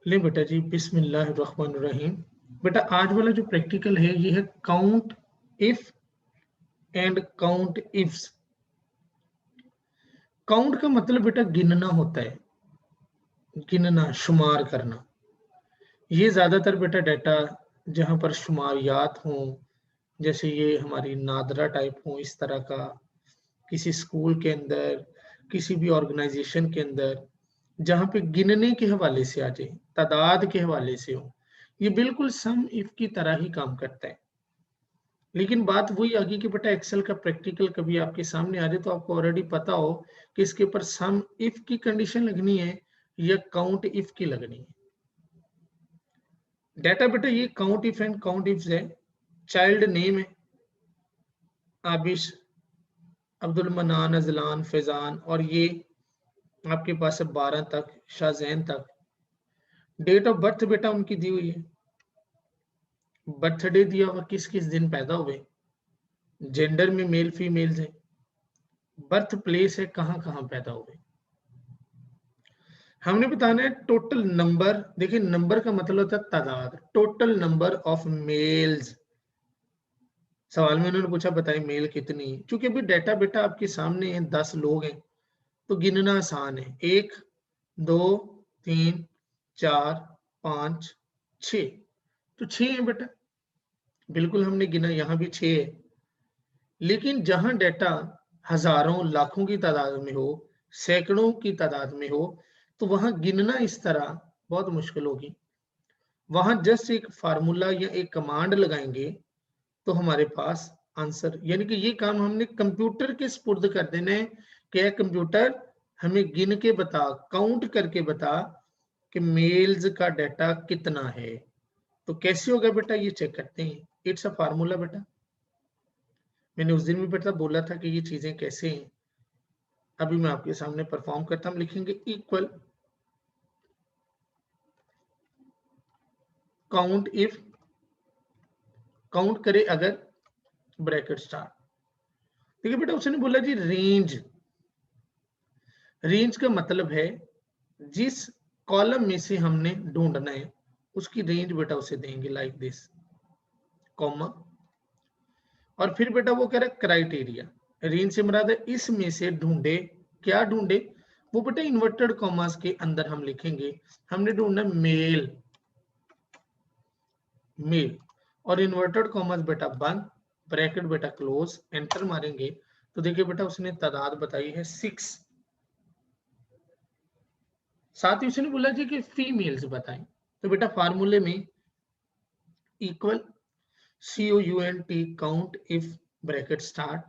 ले बेटा जी, बिस्मिल्लाहिर्रहमानिर्रहीम। बेटा आज वाला जो प्रैक्टिकल है ये है count if and count ifs. Count का मतलब बेटा गिनना होता है, गिनना, शुमार करना। ये ज्यादातर बेटा डाटा जहां पर शुमारियात हों, जैसे ये हमारी नादरा टाइप हो, इस तरह का किसी स्कूल के अंदर, किसी भी ऑर्गेनाइजेशन के अंदर, जहां पे गिनने के हवाले से आ जाए, तादाद के हवाले से हो, ये बिल्कुल सम इफ की तरह ही काम करता है। लेकिन बात वही आ गई कि बेटा एक्सेल का प्रैक्टिकल कभी आपके सामने आ जाए तो आपको ऑलरेडी पता हो कि इसके ऊपर सम इफ की कंडीशन लगनी है या काउंट इफ की लगनी है। डाटा बेटा ये count if and count if है। चाइल्ड नेम है आबिश, अब्दुल मनान, अजलान, फैजान, और ये आपके पास है 12 तक, शाहजैन तक। डेट ऑफ बर्थ बेटा उनकी दी हुई है, बर्थडे दिया हुआ किस किस दिन पैदा हुए, जेंडर में मेल फीमेल है, बर्थ प्लेस है कहाँ कहाँ पैदा हुए। हमने बताना है टोटल नंबर। देखिए नंबर का मतलब होता है तादाद, टोटल नंबर ऑफ मेल्स। सवाल में उन्होंने पूछा बताइए मेल कितनी। चूंकि अभी डाटा बेटा आपके सामने है, 10 लोग हैं तो गिनना आसान है। 1 2 3 4 5 6, तो 6 है बेटा, बिल्कुल हमने गिना, यहाँ भी 6 है। लेकिन जहां डाटा हजारों लाखों की तादाद में हो, सैकड़ों की तादाद में हो, तो वहां गिनना इस तरह बहुत मुश्किल होगी। वहां जस्ट एक फार्मूला या एक कमांड लगाएंगे तो हमारे पास आंसर, यानी कि ये काम हमने कंप्यूटर के स्पुर्द कर देना है कि कंप्यूटर हमें गिन के बता, काउंट करके बता कि मेल्स का डाटा कितना है। तो कैसे होगा बेटा, ये चेक करते हैं। इट्स अ फार्मूला बेटा, मैंने उस दिन भी बेटा बोला था कि ये चीजें कैसे हैं। अभी मैं आपके सामने परफॉर्म करता हूं। लिखेंगे इक्वल काउंट इफ, काउंट करे अगर, ब्रैकेट स्टार्ट। देखिए बेटा उसने बोला जी रेंज। रेंज का मतलब है जिस कॉलम में से हमने ढूंढना है उसकी रेंज बेटा उसे देंगे, लाइक दिस, कॉमा। और फिर बेटा वो कह रहा है क्राइटेरिया। रेंज से मुराद है इसमें से ढूंढे, क्या ढूंढे, वो बेटा इन्वर्टेड कॉमास के अंदर हम लिखेंगे। हमने ढूंढना मेल, मेल, और इन्वर्टेड कॉमास बेटा बंद, ब्रैकेट बेटा क्लोज, एंटर मारेंगे तो देखिए बेटा उसने तादाद बताई है 6। साथ ही उसने बोला जी कि फीमेल्स बताएं। तो बेटा फार्मूले में equal COUNT count if, bracket start.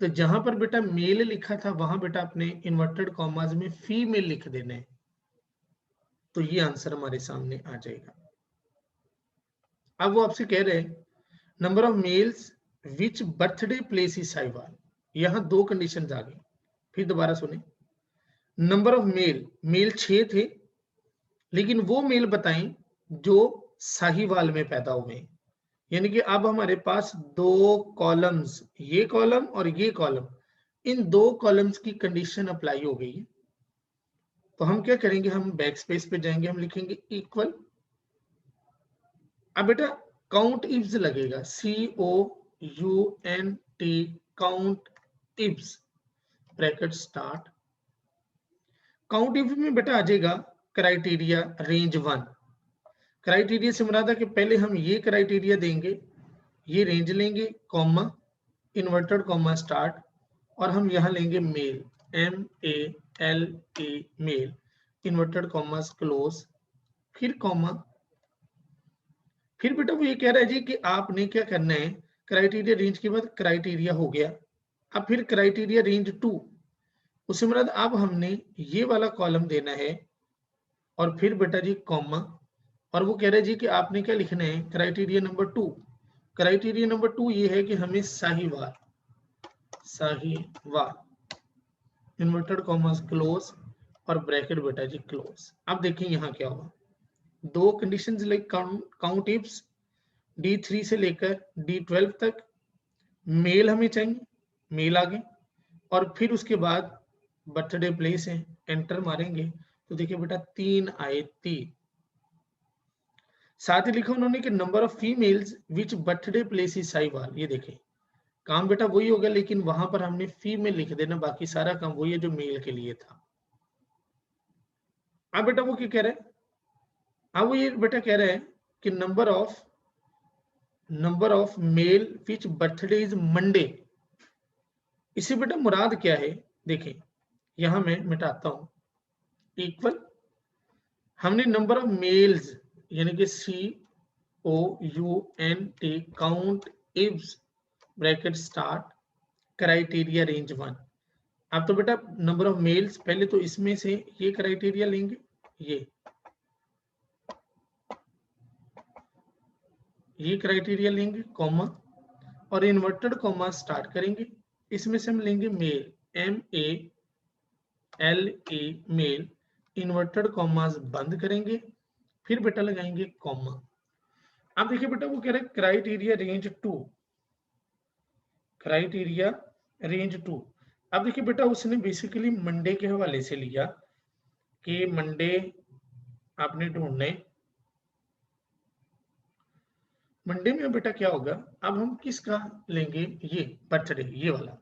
तो जहां पर बेटा मेल लिखा था वहां बेटा अपने इन्वर्टेड कॉमास में फीमेल लिख देना है, तो ये आंसर हमारे सामने आ जाएगा। अब वो आपसे कह रहे हैं number of males which birthday place is Sahiwal. यहां दो कंडीशन आ गई, फिर दोबारा सुने। नंबर ऑफ मेल, मेल 6 थे, लेकिन वो मेल बताएं जो साहिवाल में पैदा हुए। यानी कि अब हमारे पास दो कॉलम्स, ये कॉलम और ये कॉलम, इन दो कॉलम्स की कंडीशन अप्लाई हो गई है। तो हम क्या करेंगे, हम बैक स्पेस पे जाएंगे, हम लिखेंगे इक्वल। अब बेटा काउंट इफ्स लगेगा, COUNT, count ifs, bracket start. Count if में बेटा आ जाएगा क्राइटेरिया रेंज 1। क्राइटेरिया से मुराद है कि पहले हम ये क्राइटेरिया देंगे, ये रेंज लेंगे, कॉमा, इन्वर्टेड कॉमा स्टार्ट, और हम यहां लेंगे male, MALE, male, inverted commas close, फिर कॉमा। फिर बेटा वो ये कह रहा है जी कि आपने क्या करना है, क्राइटेरिया रेंज के बाद क्राइटेरिया हो गया, अब फिर क्राइटेरिया रेंज 2, उससे मुराद अब हमने ये वाला कॉलम देना है, और फिर बेटा जी कॉमा। और वो कह रहे हैं जी कि आपने क्या लिखना है, क्राइटेरिया नंबर 2। क्राइटेरिया नंबर 2 ये है कि हमें Sahiwal, Sahiwal, inverted commas close, और ब्रैकेट बेटा जी क्लोज। अब देखें यहाँ क्या होगा, दो conditions like count ifs D3 से लेकर D12 तक, मेल हमें चाहिए, मेल आ गए, और फिर उसके बाद बर्थडे प्लेस है, एंटर मारेंगे तो देखिए बेटा 3 आए, 3। साथ ही लिखा उन्होंने कि number of females which birthday place is Sahiwal. ये देखें काम बेटा वही होगा, लेकिन वहां पर हमने फीमेल लिख देना, बाकी सारा काम वही है जो मेल के लिए था। अब बेटा वो क्या कह रहे हैं, अब वो ये बेटा कह रहे हैं कि number of male which birthday is Monday. इसे बेटा मुराद क्या है, देखें यहां मैं मिटाता हूं, इक्वल हमने नंबर ऑफ मेल्स यानी कि COUNT count ifs bracket start criteria range 1। अब तो बेटा नंबर ऑफ मेल्स पहले तो इसमें से ये क्राइटेरिया लेंगे, ये क्राइटेरिया लेंगे कॉमा और इन्वर्टेड कॉमा स्टार्ट करेंगे। इसमें से हम लेंगे male MALE male, inverted commas बंद करेंगे, फिर बेटा लगाएंगे कॉमा। अब देखिए बेटा वो कह रहे हैं क्राइटेरिया रेंज 2। अब देखिए बेटा उसने बेसिकली मंडे के हवाले से लिया कि मंडे आपने ढूंढने, मंडे में बेटा क्या होगा, अब हम किसका लेंगे, ये बर्थडे ये वाला।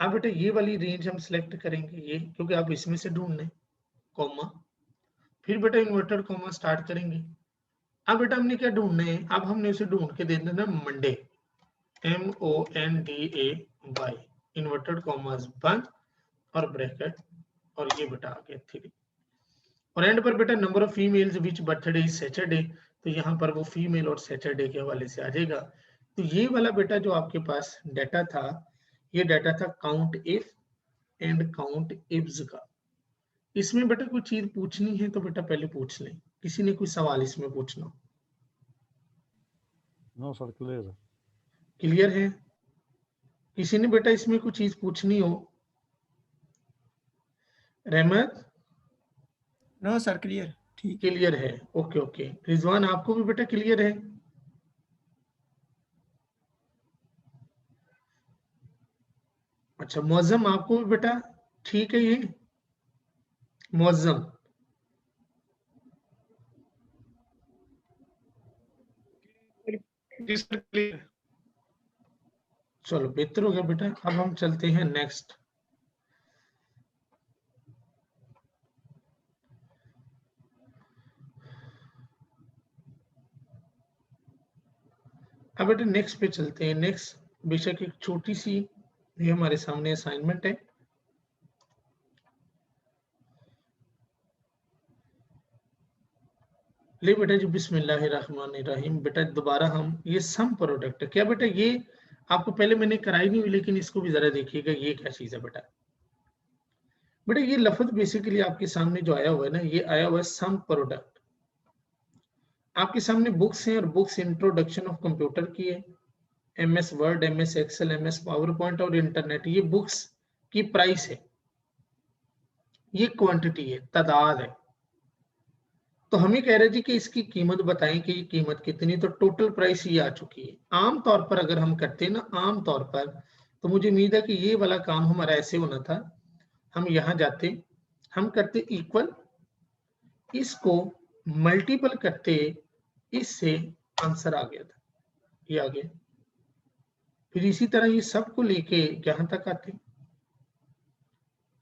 अब बेटा ये वाली रेंज हम सिलेक्ट करेंगे ये, क्योंकि आप इसमें से ढूंढने कॉमा, फिर बेटा इन्वर्टेड कॉमा स्टार्ट करेंगे। अब बेटा हमने क्या ढूंढना है, अब हमने उसे ढूंढ के दे देना मंडे MONDAY इन्वर्टेड कॉमास बंद और ब्रैकेट और ये बेटा आ गया 3 और एंड पर बेटा number of females which birthday is Saturday, तो यहाँ पर वो फीमेल और सैटरडे के हवाले से आ जाएगा। तो ये वाला बेटा जो आपके पास डाटा था, ये डाटा था count if and count ifs का। इसमें बेटा कोई चीज पूछनी है तो बेटा पहले पूछ लें, किसी ने कोई सवाल इसमें पूछना? नो सर क्लियर है। क्लियर है? किसी ने बेटा इसमें कोई चीज पूछनी हो? रहमत? नो सर क्लियर, ठीक क्लियर है, ओके ओके। रिजवान आपको भी बेटा क्लियर है? अच्छा मौजम आपको भी बेटा ठीक है? ये मौजम चलो बेहतर हो गया बेटा। अब हम चलते हैं नेक्स्ट। अब बेटा नेक्स्ट पे चलते हैं। नेक्स्ट बेशक एक छोटी सी ये हमारे सामने असाइनमेंट है। ले बेटा जी बिस्मिल्लाहिर्रहमानिर्रहीम। बेटा दोबारा हम ये सम प्रोडक्ट क्या बेटा, ये आपको पहले मैंने कराई नहीं हुई, लेकिन इसको भी जरा देखिएगा ये क्या चीज है बेटा। बेटा ये लफ्ज बेसिकली आपके सामने जो आया हुआ है ना, ये आया हुआ है सम प्रोडक्ट। आपके सामने बुक्स हैं और बुक्स इंट्रोडक्शन ऑफ कंप्यूटर की है, MS word, MS excel, MS PowerPoint और इंटरनेट। ये बुक्स की प्राइस है, ये क्वांटिटी है, तादाद है। तो हमें कह रहे जी कि इसकी कीमत बताएं कि ये कीमत कितनी, तो टोटल प्राइस ये आ चुकी है। आम तौर पर अगर हम करते हैं ना, आम तौर पर तो मुझे उम्मीद है कि ये वाला काम हमारा ऐसे होना था, हम यहाँ जाते, हम करते इक्वल, इसको मल्टीपल करते, इससे आंसर आ गया था, ये आ गया। फिर इसी तरह ये सबको लेके यहाँ तक आते,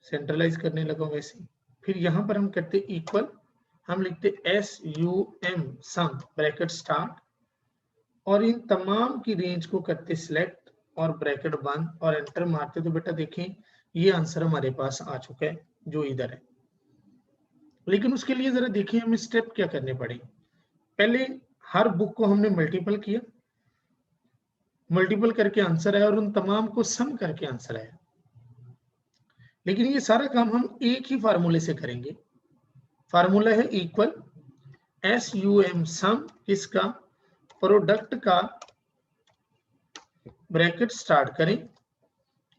सेंट्रलाइज करने लगा वैसे। फिर यहाँ पर हम करते इक्वल, हम लिखते SUM सम ब्रैकेट स्टार्ट और इन तमाम की रेंज को करते सिलेक्ट और ब्रैकेट बंद और एंटर मारते। तो बेटा देखें ये आंसर हमारे पास आ चुका है जो इधर है। लेकिन उसके लिए जरा देखिए हमें स्टेप क्या करने पड़े। पहले हर बुक को हमने मल्टीपल किया, मल्टीपल करके आंसर आया और उन तमाम को सम करके आंसर आया। लेकिन ये सारा काम हम एक ही फार्मूले से करेंगे। फार्मूला है इक्वल SUM सम इसका प्रोडक्ट का ब्रैकेट स्टार्ट करें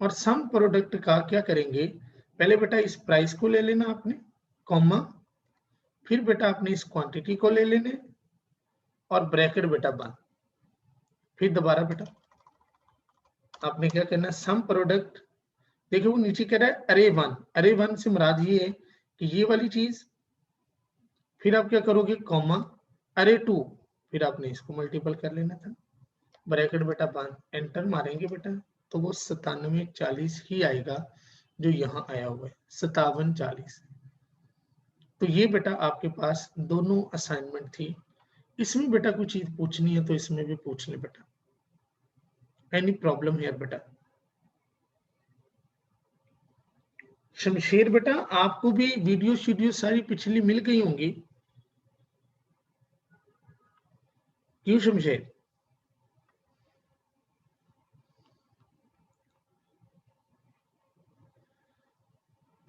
और सम प्रोडक्ट का क्या करेंगे, पहले बेटा इस प्राइस को ले लेना आपने कॉमा, फिर बेटा आपने इस क्वांटिटी को ले लेने और ब्रैकेट बेटा बंद। फिर दोबारा बेटा आपने क्या करना, सम प्रोडक्ट, देखिए वो नीचे कह रहा है अरे 1, अरे 1 से मुराद ये है कि ये वाली चीज। फिर आप क्या करोगे कॉमा अरे 2, फिर आपने इसको मल्टीपल कर लेना था, ब्रैकेट बेटा बांध एंटर मारेंगे बेटा तो वो 9740 ही आएगा जो यहाँ आया हुआ है 5740। तो ये बेटा आपके पास दोनों असाइनमेंट थी। इसमें बेटा कोई चीज पूछनी है तो इसमें भी पूछ ले बेटा, एनी प्रॉब्लम है बेटा। शमशेर बेटा आपको भी वीडियो शीडियो सारी पिछली मिल गई होंगी, क्यों शमशेर?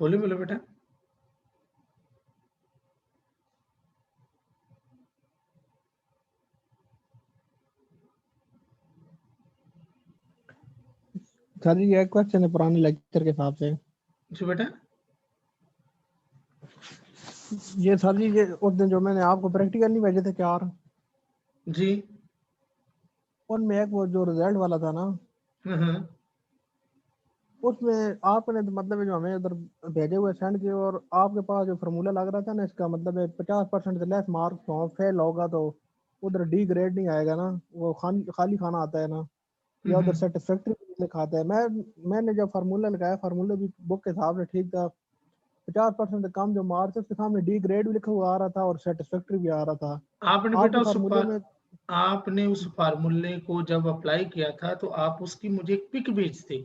बोलो बोलो बेटा। सर जी एक क्वेश्चन है पुराने लेक्चर के हिसाब से। जी बेटा। ये सर जी ये उस दिन जो मैंने आपको प्रैक्टिकल नहीं भेजे थे 4, जी। उनमें एक वो जो रिजल्ट वाला था ना, हाँ उसमें आपने तो मतलब जो हमें उधर भेजे हुए सेंड किए और आपके पास जो फार्मूला लग रहा था ना, इसका मतलब है 50% से लेस मार्क्स हो, फेल होगा तो उधर डी ग्रेड नहीं आएगा ना, वो खाली खाली खाना आता है ना, या उधर सेटिस्फैक्ट्री लिखा आता है। मैंने जब फार्मूला लगाया, फार्मूला भी बुक के हिसाब से ठीक था, 50% से कम जो मार्क्स उसके सामने डी ग्रेड भी लिखा हुआ आ रहा था और सेटिस्फैक्ट्री भी आ रहा था। आपने बेटा आपके फार्मूले में आपने उस फार्मूले को जब अप्लाई किया था तो आप उसकी मुझे एक पिक भेजते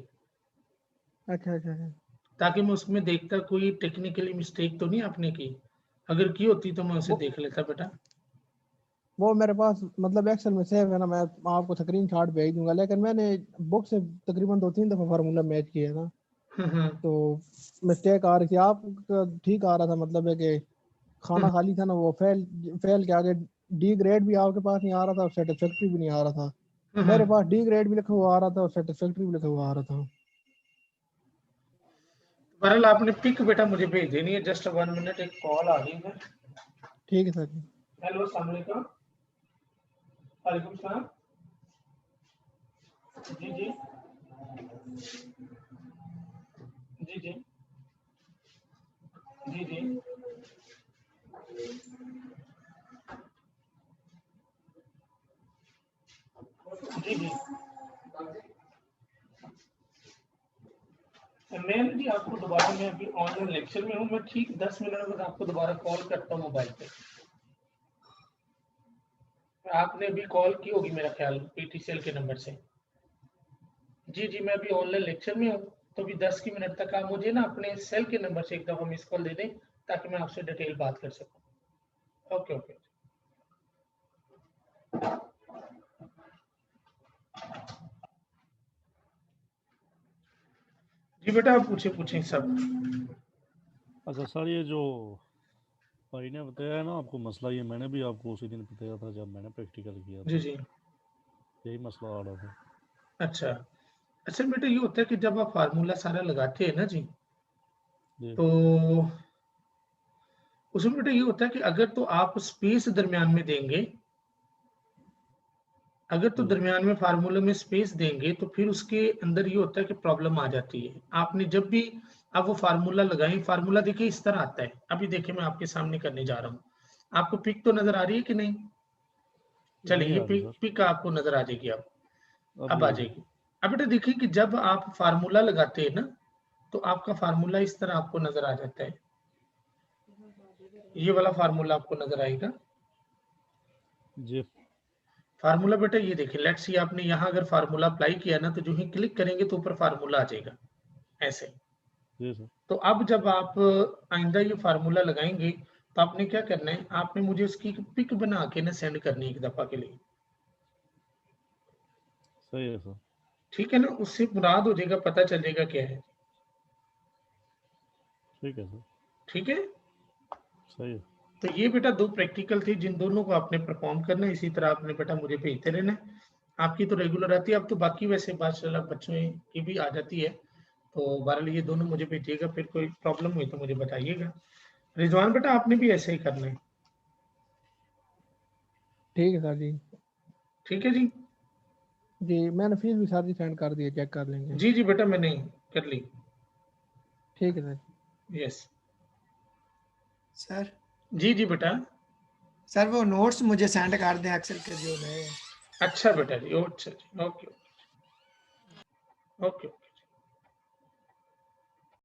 अच्छा अच्छा अच्छा। ताकि मैं उसमें देखता कोई टेक्निकली मिस्टेक तो नहीं आपने की, अगर की होती तो मैं उसे वो देख लेता बेटा। वो मेरे पास मतलब एक्सेल में सेव है ना, मैं आपको स्क्रीन शॉट भेज दूंगा, लेकिन मैंने बुक से तकरीबन 2-3 दफा फार्मूला मैच किया है ना, तो मिस्टेक आ रही थी। आप ठीक आ रहा था, मतलब है कि खाना खाली था ना, वो फेल फेल के आगे डी ग्रेड भी आपके पास नहीं आ रहा था और सेटिस्फैक्ट्री भी नहीं आ रहा था। मेरे पास डी ग्रेड भी लिखा हुआ आ रहा था और सेटिस्फैक्ट्री भी लिखा हुआ आ रहा था। बहरहाल आपने पिक बेटा मुझे भेज देनी है, जस्ट 1 मिनट, एक कॉल आ रही है। ठीक है सर जी। हेलो अस्सलाम वालेकुम। वालेकुम सलाम। जी जी जी जी जी जी जी जी। मैं जी आपको दोबारा, मैं अभी ऑनलाइन लेक्चर में हूँ, मैं ठीक 10 मिनट बाद आपको दोबारा कॉल करता हूँ मोबाइल पे। आपने अभी कॉल की होगी मेरा ख्याल पीटीसीएल के नंबर से। जी जी, मैं अभी ऑनलाइन लेक्चर में हूँ, तो अभी 10 की मिनट तक आप मुझे ना अपने सेल के नंबर से एक दफ़ा मिस कॉल दे दें ताकि मैं आपसे डिटेल बात कर सकूँ। Okay okay. जी बेटा आप पूछे पूछे सब। अच्छा सर, ये जो भाई ने बताया है ना आपको मसला, ये मैंने भी आपको उसी दिन बताया था जब मैंने प्रैक्टिकल किया था। जी जी। यही मसला आ रहा था। अच्छा अच्छा बेटा, ये होता है कि जब आप फार्मूला सारा लगाते हैं ना जी, जी तो उसमें बेटा ये होता है कि अगर तो आप स्पेस दरमियान में देंगे, अगर तो जी दरमियान में फार्मूले में स्पेस देंगे तो फिर उसके अंदर ये होता है कि प्रॉब्लम आ जाती है। आपने जब भी आप वो फार्मूला लगाएं, फार्मूला देखिए इस तरह आता है, अभी देखिए मैं आपके सामने करने जा रहा हूँ। आपको पिक तो नजर आ रही है कि नहीं? चलिए नहीं ये आ रही पिक सर, पिक आपको नजर आ जाएगी, अब अब आ भी आई। जाएगी। अब बेटा देखिए कि जब आप फार्मूला लगाते हैं ना, तो आपका फार्मूला इस तरह आपको नजर आ जाता है, ये वाला फार्मूला आपको नजर आएगा। जी फार्मूला बेटा ये देखिए, लेट्स सी आपने यहाँ अगर फार्मूला अप्लाई किया ना, तो जो ही क्लिक करेंगे तो ऊपर फार्मूला आ जाएगा ऐसे। जी सर। तो अब जब आप आइंदा ये फार्मूला लगाएंगे तो आपने क्या करना है, आपने मुझे उसकी पिक बना के ना सेंड करनी है एक दफा के लिए, सही है सर। ठीक है ना? उससे मुराद हो जाएगा, पता चल जाएगा क्या है। ठीक है सर। ठीक है, सही है। तो ये बेटा दो प्रैक्टिकल थी जिन दोनों को आपने परफॉर्म करना है, इसी तरह आपने बेटा मुझे भेजते रहना है। आपकी तो रेगुलर आती है, अब तो बाकी वैसे माशाल्लाह बच्चों की भी आ जाती है, तो बहरहाल ये दोनों मुझे भेजिएगा, फिर कोई प्रॉब्लम हुई तो मुझे बताइएगा। रिजवान बेटा आपने भी ऐसे ही करना है, ठीक है सर जी। ठीक है जी। जी मैंने फीस भी सर जी सेंड कर दी है, चेक कर लेंगे। जी जी बेटा मैंने कर ली। ठीक है सर। यस। सर जी जी बेटा। सर वो नोट्स मुझे सेंड कर दें एक्सेल के जो है। अच्छा बेटा जी, अच्छा जी, ओके ओके ओके।